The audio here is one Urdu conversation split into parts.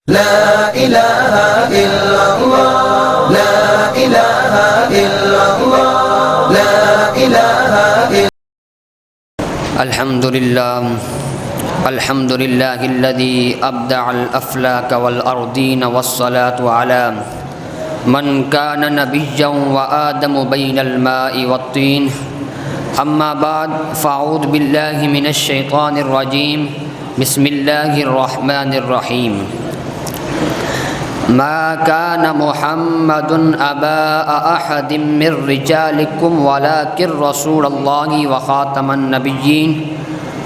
لا إله إلا الله لا إله إلا الله لا إله إلا الحمد لله الذي أبدع الأفلاك والأرضين والصلاة على من كان نبيا وآدم بين الماء والطين أما بعد فأعوذ بالله من الشيطان الرجيم بسم الله الرحمن الرحيم ما كان محمد أبا أحد من رجالكم ولكن رسول الله وخاتم النبيين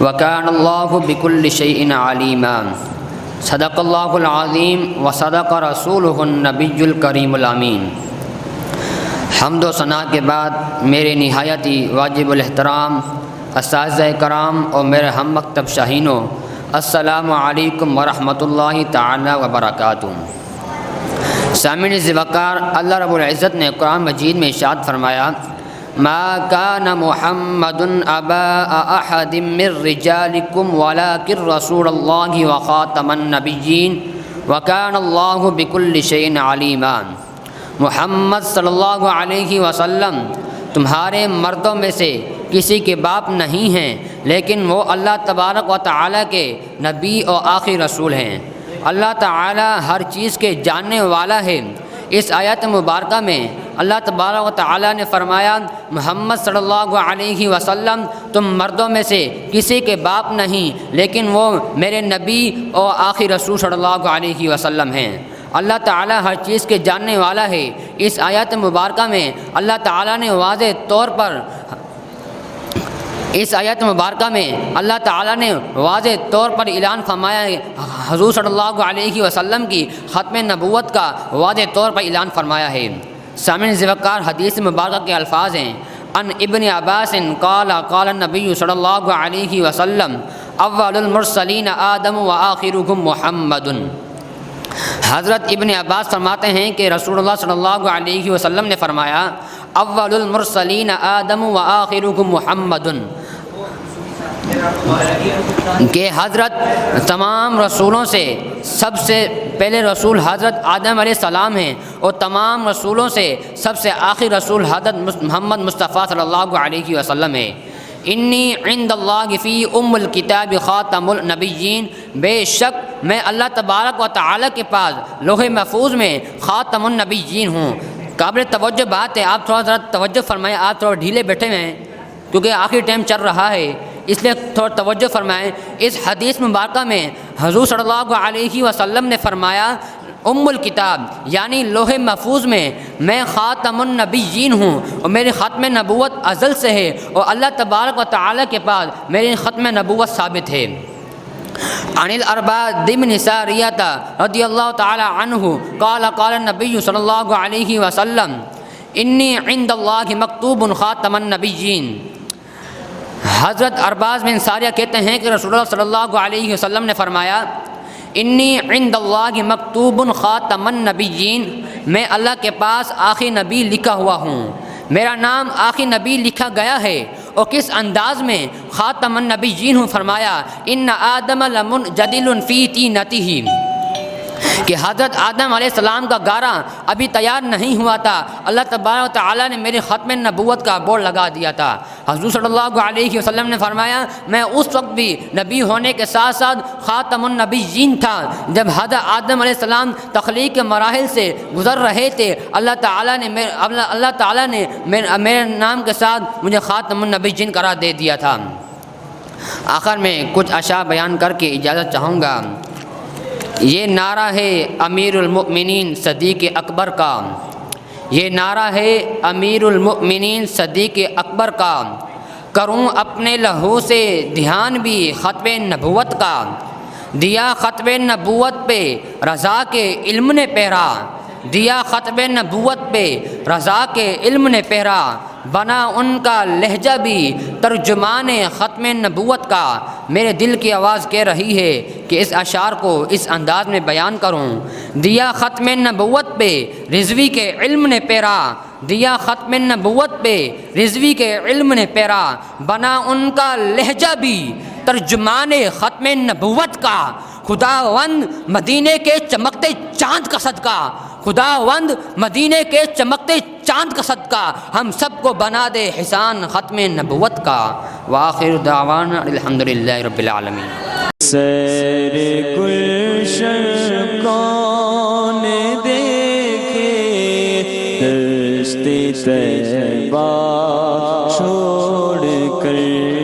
وكان الله بكل شيء عليما صدق الله العظيم وصدق رسوله النبي الكريم الأمين۔ حمد و ثنا کے بعد میرے نہایت ہی واجب الاحترام اساتذہ کرام اور میرے ہم مکتب شاہینوں، السلام علیکم ورحمۃ اللہ تعالی وبرکاتہ۔ سامعین ذوقار، اللہ رب العزت نے قرآن مجید میں ارشاد فرمایا، ما کان محمد ابا احد من رجالکم ولکن رسول اللہ وخاتم النبیین وکان اللہ بکل شیء علیما۔ محمد صلی اللہ علیہ وسلم تمہارے مردوں میں سے کسی کے باپ نہیں ہیں، لیکن وہ اللہ تبارک و تعالیٰ کے نبی اور آخری رسول ہیں۔ اللہ تعالیٰ ہر چیز کے جاننے والا ہے۔ اس آیت مبارکہ میں اللہ تبارک و تعالیٰ نے فرمایا، محمد صلی اللہ علیہ وسلم تم مردوں میں سے کسی کے باپ نہیں، لیکن وہ میرے نبی اور آخری رسول صلی اللہ علیہ وسلم ہیں۔ اللہ تعالیٰ ہر چیز کے جاننے والا ہے۔ اس آیت مبارکہ میں اللہ تعالیٰ نے واضح طور پر اعلان فرمایا ہے، حضور صلی اللہ علیہ وسلم کی ختم نبوت کا واضح طور پر اعلان فرمایا ہے۔ سامعین ذوقار، حدیث مبارکہ کے الفاظ ہیں، ان ابن عباس قال قال النبی صلی اللہ علیہ وسلم اول المرسلین آدم و آخرهم محمد۔ حضرت ابن عباس فرماتے ہیں کہ رسول اللہ صلی اللہ علیہ وسلم نے فرمایا، اول المرسلین آدم و آخرهم محمد، کہ حضرت تمام رسولوں سے سب سے پہلے رسول حضرت آدم علیہ السلام ہیں، اور تمام رسولوں سے سب سے آخری رسول حضرت محمد مصطفیٰ صلی اللہ علیہ وسلم ہے۔ انی عند اللہ فی ام الکتاب خاتم النبیین، بے شک میں اللہ تبارک و تعالیٰ کے پاس لوح محفوظ میں خاتم النبیین ہوں۔ قابل توجہ بات ہے، آپ تھوڑا ذرا توجہ فرمائیں، آپ تھوڑا ڈھیلے بیٹھے ہوئے ہیں کیونکہ آخری ٹائم چل رہا ہے، اس لیے تھوڑا توجہ فرمائیں۔ اس حدیث مبارکہ میں حضور صلی اللہ علیہ وسلم نے فرمایا، ام الکتاب یعنی لوح محفوظ میں میں خاتم النبیین ہوں، اور میری ختم نبوت ازل سے ہے، اور اللہ تبارک و تعالیٰ کے پاس میری ختم نبوت ثابت ہے۔ عن الارباد بن ساریہ رضی اللہ تعالی عنہ قال قال النبی صلی اللہ علیہ وسلم انی عند اللہ مکتوب خاتم النبیین۔ حضرت ارباز بن ساریہ کہتے ہیں کہ رسول اللہ صلی اللہ علیہ وسلم نے فرمایا، انی عند اللہ مکتوب خاتم النبیین، میں اللہ کے پاس آخری نبی لکھا ہوا ہوں، میرا نام آخری نبی لکھا گیا ہے۔ اور کس انداز میں خاتم النبیین ہوں؟ فرمایا، ان آدم لمنجدل فی طینتہ، کہ حضرت آدم علیہ السلام کا گارہ ابھی تیار نہیں ہوا تھا، اللہ تبارک و تعالیٰ نے میری ختم نبوت کا بورڈ لگا دیا تھا۔ حضور صلی اللہ علیہ وسلم نے فرمایا، میں اس وقت بھی نبی ہونے کے ساتھ ساتھ خاتم النبیین تھا جب حضرت آدم علیہ السلام تخلیق کے مراحل سے گزر رہے تھے، اللہ تعالیٰ نے میرے نام کے ساتھ مجھے خاتم النبیین قرار دے دیا تھا۔ آخر میں کچھ اشعار بیان کر کے اجازت چاہوں گا۔ یہ نعرہ ہے امیر المؤمنین صدیق اکبر کا، یہ نعرہ ہے امیر المؤمنین صدیق اکبر کا، کروں اپنے لہو سے دھیان بھی ختم نبوت کا، دیا ختم نبوت پہ رضا کے علم نے پہرا، دیا ختم نبوت پہ رضا کے علم نے پہرا، بنا ان کا لہجہ بھی ترجمان ختم نبوت کا۔ میرے دل کی آواز کہہ رہی ہے کہ اس اشعار کو اس انداز میں بیان کروں۔ دیا ختم نبوت پہ رضوی کے علم نے پیرا، دیا ختم نبوت پہ رضوی کے علم نے پیرا، بنا ان کا لہجہ بھی ترجمان ختم نبوت کا۔ خداوند مدینے کے چمکتے چاند کا صدقہ، خداوند مدینے کے چمکتے چاند کا صدقہ ہم سب کو بنا دے حسان ختم نبوت کا۔ وآخر دعوانا الحمدللہ رب العالمین۔ سیر گلشن کون دیکھے دشت طیبہ